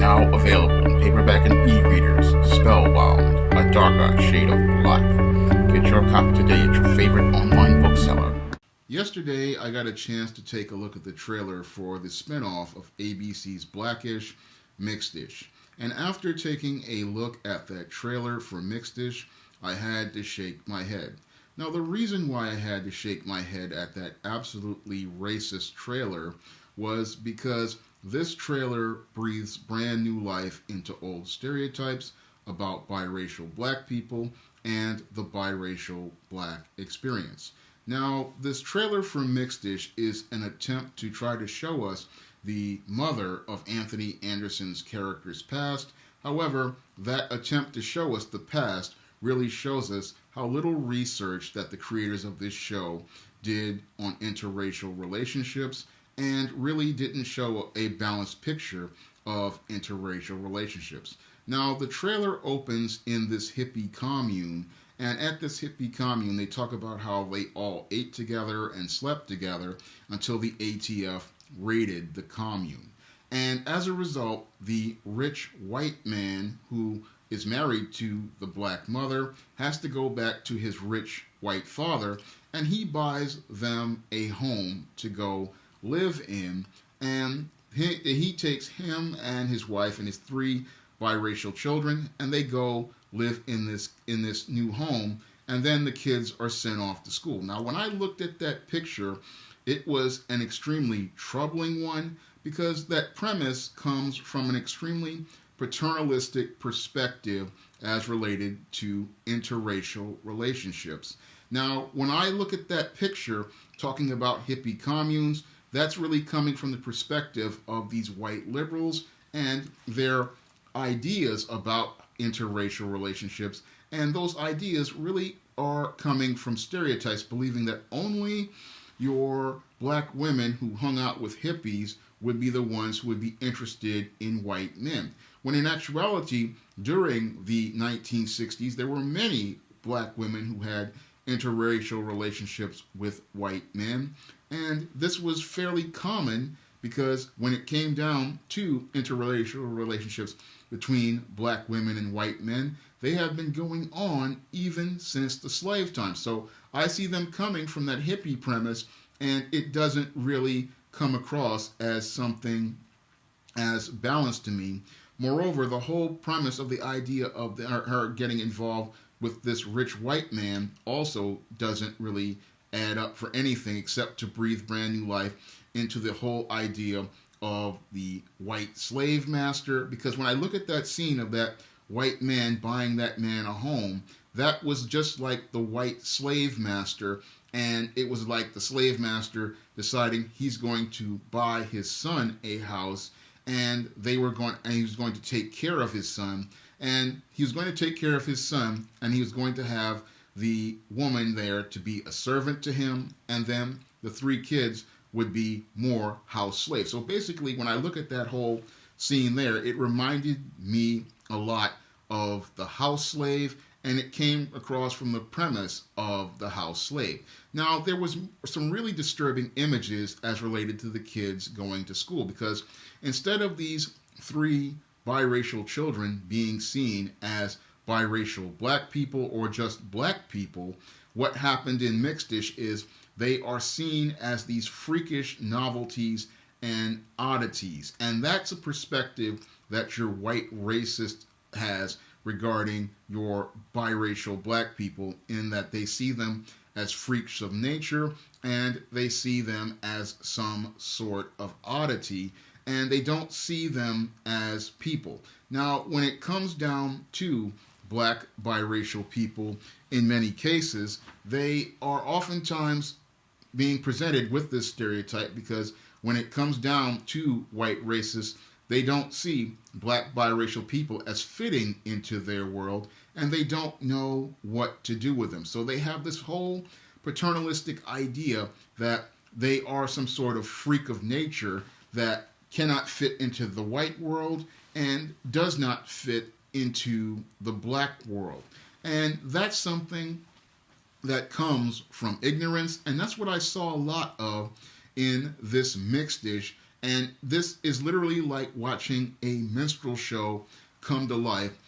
Now available in paperback and e-readers, Spellbound, A Darker Shade of Black. Get your copy today at your favorite online bookseller. Yesterday, I got a chance to take a look at the trailer for the spinoff of ABC's Blackish, Mixedish. And after taking a look at that trailer for Mixedish, I had to shake my head. Now, the reason why I had to shake my head at that absolutely racist trailer was because this trailer breathes brand new life into old stereotypes about biracial black people and the biracial black experience. Now, this trailer for Mixedish is an attempt to try to show us the mother of Anthony Anderson's character's past. However, that attempt to show us the past really shows us how little research that the creators of this show did on interracial relationships and really didn't show a balanced picture of interracial relationships. Now, the trailer opens in this hippie commune, and at this hippie commune, they talk about how they all ate together and slept together until the ATF raided the commune. And as a result, the rich white man who is married to the black mother has to go back to his rich white father, and he buys them a home to go live in, and he takes him and his wife and his 3 biracial children, and they go live in this new home, and then the kids are sent off to school. Now, when I looked at that picture, it was an extremely troubling one because that premise comes from an extremely paternalistic perspective as related to interracial relationships. Now, when I look at that picture talking about hippie communes, that's really coming from the perspective of these white liberals and their ideas about interracial relationships. And those ideas really are coming from stereotypes, believing that only your black women who hung out with hippies would be the ones who would be interested in white men. When in actuality, during the 1960s, there were many black women who had interracial relationships with white men. And this was fairly common because when it came down to interracial relationships between black women and white men, they have been going on even since the slave time. So I see them coming from that hippie premise, and it doesn't really come across as something as balanced to me. Moreover, the whole premise of the idea of her getting involved with this rich white man also doesn't really add up for anything except to breathe brand new life into the whole idea of the white slave master. Because when I look at that scene of that white man buying that man a home, that was just like the white slave master, and it was like the slave master deciding he's going to buy his son a house, and he was going to take care of his son, and he was going to take care of his son, and he was going to have the woman there to be a servant to him, and then the 3 kids would be more house slaves. So basically, when I look at that whole scene there, it reminded me a lot of the house slave, and it came across from the premise of the house slave. Now, there was some really disturbing images as related to the kids going to school, because instead of these 3 biracial children being seen as biracial black people or just black people, what happened in Mixedish is they are seen as these freakish novelties and oddities. And that's a perspective that your white racist has regarding your biracial black people, in that they see them as freaks of nature and they see them as some sort of oddity, and they don't see them as people. Now, when it comes down to black biracial people, in many cases, they are oftentimes being presented with this stereotype because when it comes down to white racists, they don't see black biracial people as fitting into their world, and they don't know what to do with them. So they have this whole paternalistic idea that they are some sort of freak of nature that cannot fit into the white world and does not fit into the black world. And that's something that comes from ignorance, and that's what I saw a lot of in this Mixedish. And this is literally like watching a minstrel show come to life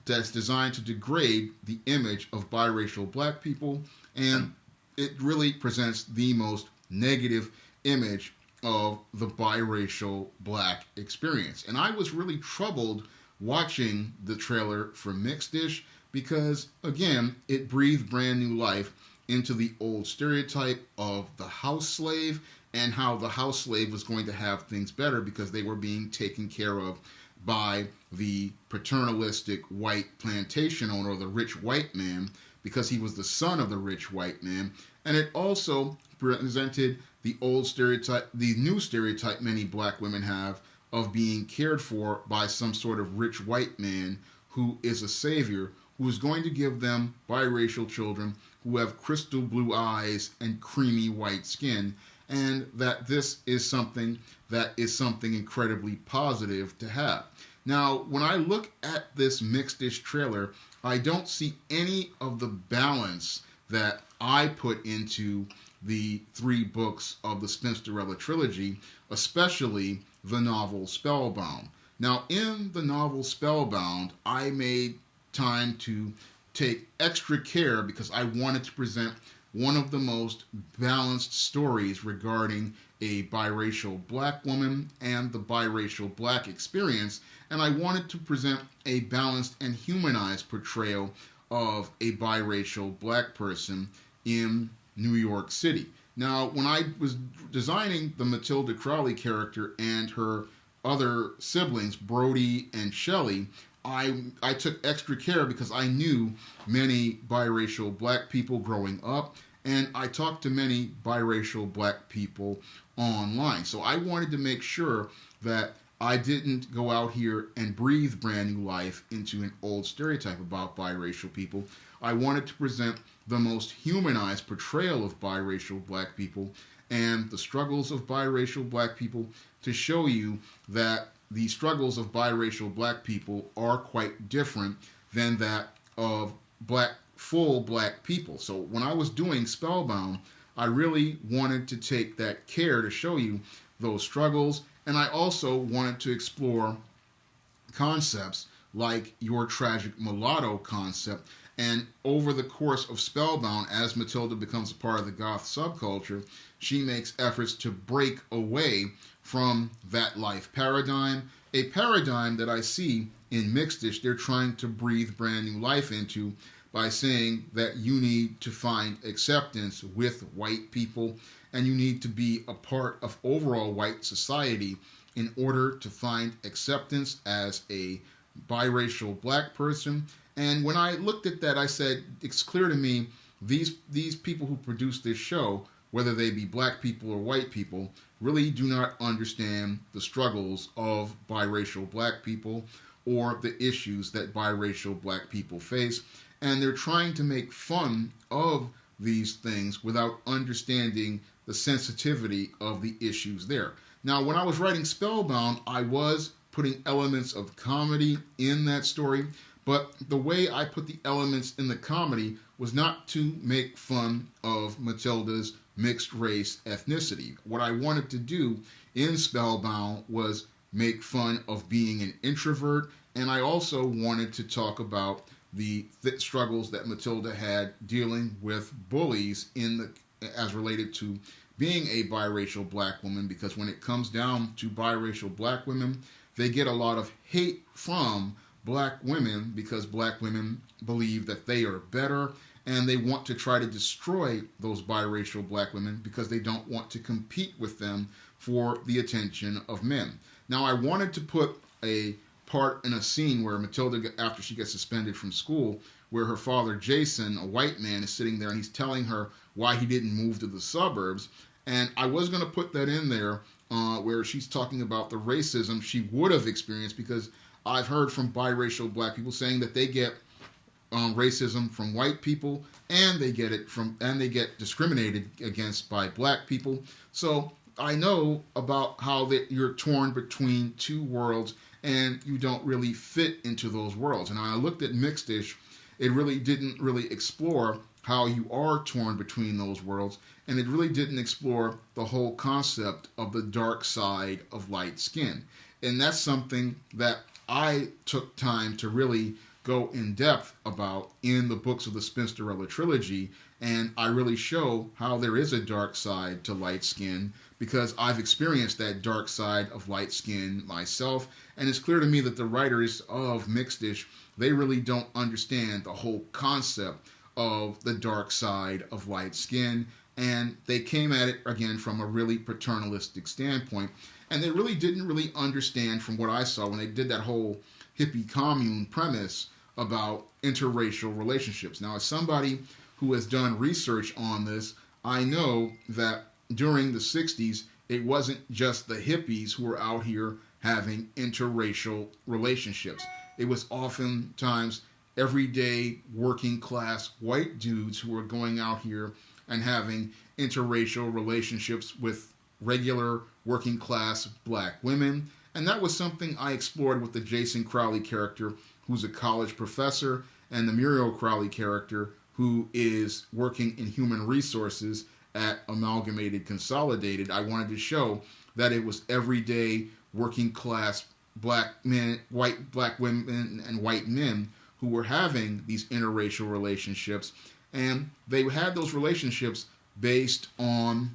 that's designed to degrade the image of biracial black people, and it really presents the most negative image of the biracial black experience. And I was really troubled watching the trailer for Mixed-ish because, again, it breathed brand new life into the old stereotype of the house slave and how the house slave was going to have things better because they were being taken care of by the paternalistic white plantation owner, the rich white man, because he was the son of the rich white man. And it also presented the old stereotype, the new stereotype many black women have of being cared for by some sort of rich white man who is a savior, who is going to give them biracial children who have crystal blue eyes and creamy white skin, and that this is something incredibly positive to have. Now, when I look at this Mixed-ish trailer, I don't see any of the balance that I put into the 3 books of the Minstrel trilogy, especially the novel Spellbound. Now, in the novel Spellbound, I made time to take extra care because I wanted to present one of the most balanced stories regarding a biracial black woman and the biracial black experience, and I wanted to present a balanced and humanized portrayal of a biracial black person in New York City. Now, when I was designing the Matilda Crowley character and her other siblings, Brody and Shelley, I took extra care because I knew many biracial black people growing up, and I talked to many biracial black people online. So I wanted to make sure that I didn't go out here and breathe brand new life into an old stereotype about biracial people. I wanted to present the most humanized portrayal of biracial black people and the struggles of biracial black people to show you that the struggles of biracial black people are quite different than that of full black people. So when I was doing Spellbound, I really wanted to take that care to show you those struggles, and I also wanted to explore concepts like your tragic mulatto concept. And over the course of Spellbound, as Matilda becomes a part of the goth subculture, she makes efforts to break away from that life paradigm, a paradigm that I see in Mixed-ish they're trying to breathe brand new life into by saying that you need to find acceptance with white people and you need to be a part of overall white society in order to find acceptance as a biracial black person. And when I looked at that, I said, it's clear to me these people who produce this show, whether they be black people or white people, really do not understand the struggles of biracial black people or the issues that biracial black people face. And they're trying to make fun of these things without understanding the sensitivity of the issues there. Now, when I was writing Spellbound, I was putting elements of comedy in that story, but the way I put the elements in the comedy was not to make fun of Matilda's mixed race ethnicity. What I wanted to do in Spellbound was make fun of being an introvert, and I also wanted to talk about the struggles that Matilda had dealing with bullies as related to being a biracial black woman, because when it comes down to biracial black women, they get a lot of hate from black women because black women believe that they are better, and they want to try to destroy those biracial black women because they don't want to compete with them for the attention of men. Now, I wanted to put a part in a scene where Matilda, after she gets suspended from school, where her father, Jason, a white man, is sitting there and he's telling her why he didn't move to the suburbs. And I was going to put that in there where she's talking about the racism she would have experienced, because I've heard from biracial black people saying that they get racism from white people, and they get discriminated against by black people. So I know about how that you're torn between two worlds and you don't really fit into those worlds. And I looked at Mixed-ish, it really didn't really explore how you are torn between those worlds, and it really didn't explore the whole concept of the dark side of light skin. And that's something that I took time to really go in depth about in the books of the Minstrel trilogy, and I really show how there is a dark side to light skin because I've experienced that dark side of light skin myself, and it's clear to me that the writers of Mixedish, they really don't understand the whole concept of the dark side of light skin, and they came at it again from a really paternalistic standpoint, and they really didn't really understand from what I saw when they did that whole hippie commune premise about interracial relationships. Now, as somebody who has done research on this, I know that during the 60s, it wasn't just the hippies who were out here having interracial relationships. It was oftentimes everyday working class white dudes who were going out here and having interracial relationships with regular working class black women. And that was something I explored with the Jason Crowley character, who's a college professor, and the Muriel Crowley character, who is working in human resources at Amalgamated Consolidated. I wanted to show that it was everyday working class black men, white black women, and white men who were having these interracial relationships, and they had those relationships based on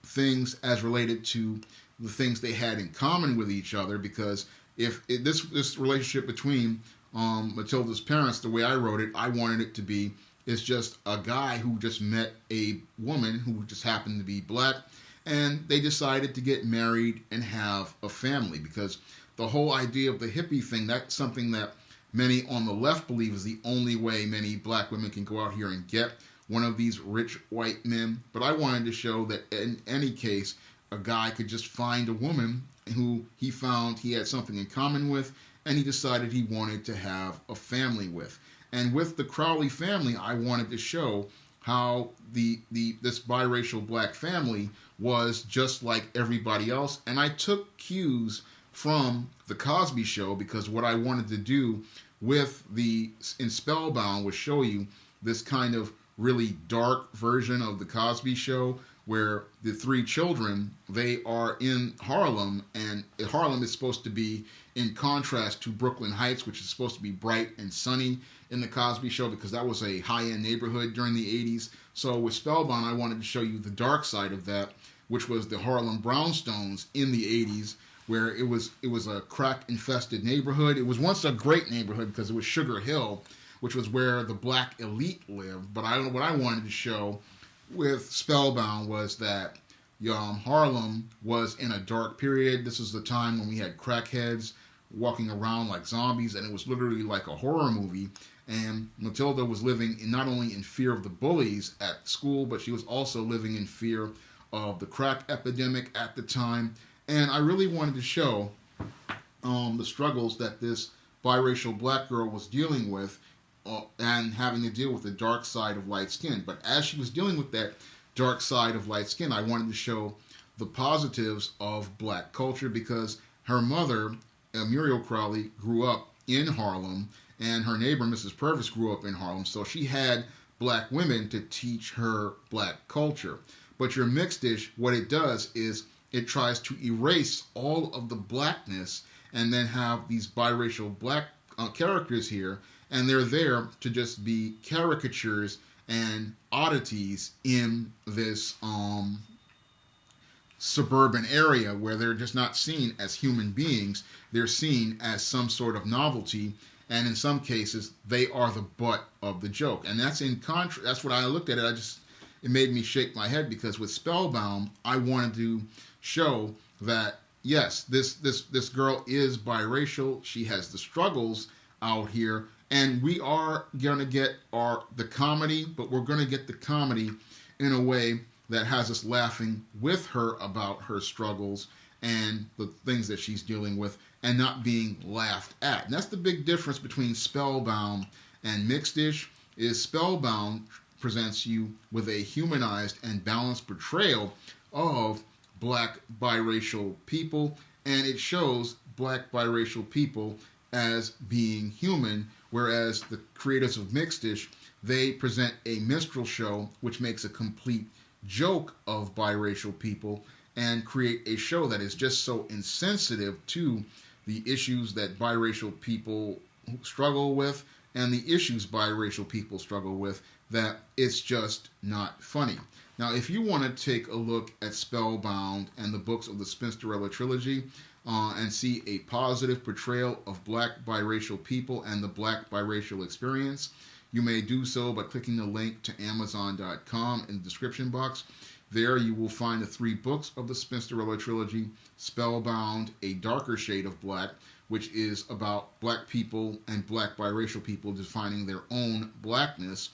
things as related to the things they had in common with each other. Because if this relationship between Matilda's parents, the way I wrote it, I wanted it to be, it's just a guy who just met a woman who just happened to be black, and they decided to get married and have a family. Because the whole idea of the hippie thing, that's something that many on the left believe is the only way many black women can go out here and get one of these rich white men. But I wanted to show that in any case, a guy could just find a woman who he found he had something in common with, and he decided he wanted to have a family with. And with the Crowley family, I wanted to show how this biracial black family was just like everybody else. And I took cues from the Cosby Show, because what I wanted to do with in Spellbound was show you this kind of really dark version of the Cosby Show, where the three children, they are in Harlem, and Harlem is supposed to be in contrast to Brooklyn Heights, which is supposed to be bright and sunny in the Cosby Show, because that was a high-end neighborhood during the 80s. So with Spellbound, I wanted to show you the dark side of that, which was the Harlem Brownstones in the 80s, where it was a crack-infested neighborhood. It was once a great neighborhood because it was Sugar Hill, which was where the black elite lived. But what I wanted to show with Spellbound was that Harlem was in a dark period. This was the time when we had crackheads walking around like zombies, and it was literally like a horror movie. And Matilda was living not only in fear of the bullies at school, but she was also living in fear of the crack epidemic at the time. And I really wanted to show the struggles that this biracial black girl was dealing with, and having to deal with the dark side of light skin. But as she was dealing with that dark side of light skin, I wanted to show the positives of black culture, because her mother, Muriel Crowley, grew up in Harlem, and her neighbor, Mrs. Purvis, grew up in Harlem. So she had black women to teach her black culture. But your Mixedish, what it does is it tries to erase all of the blackness and then have these biracial black characters here, and they're there to just be caricatures and oddities in this suburban area, where they're just not seen as human beings. They're seen as some sort of novelty, and in some cases, they are the butt of the joke. And that's in contrast. That's what I looked at it. It made me shake my head, because with Spellbound, I wanted to show that yes, this girl is biracial. She has the struggles out here, and we are going to get the comedy, but we're going to get the comedy in a way that has us laughing with her about her struggles and the things that she's dealing with, and not being laughed at. And that's the big difference between Spellbound and Mixedish, is Spellbound presents you with a humanized and balanced portrayal of black biracial people, and it shows black biracial people as being human, whereas the creators of Mixedish they present a minstrel show which makes a complete joke of biracial people and create a show that is just so insensitive to the issues that biracial people struggle with and the issues biracial people struggle with that it's just not funny. Now, if you want to take a look at Spellbound and the books of the Spinsterella trilogy and see a positive portrayal of black biracial people and the black biracial experience, you may do so by clicking the link to Amazon.com in the description box. There you will find the 3 books of the Spinsterella trilogy: Spellbound, A Darker Shade of Black, which is about black people and black biracial people defining their own blackness.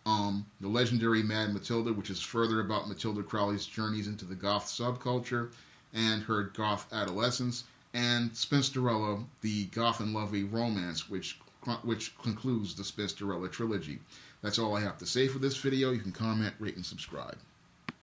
The legendary Mad Matilda, which is further about Matilda Crowley's journeys into the goth subculture and her goth adolescence. And Spinsterella, the goth and lovely romance, which concludes the Spinsterella trilogy. That's all I have to say for this video. You can comment, rate, and subscribe.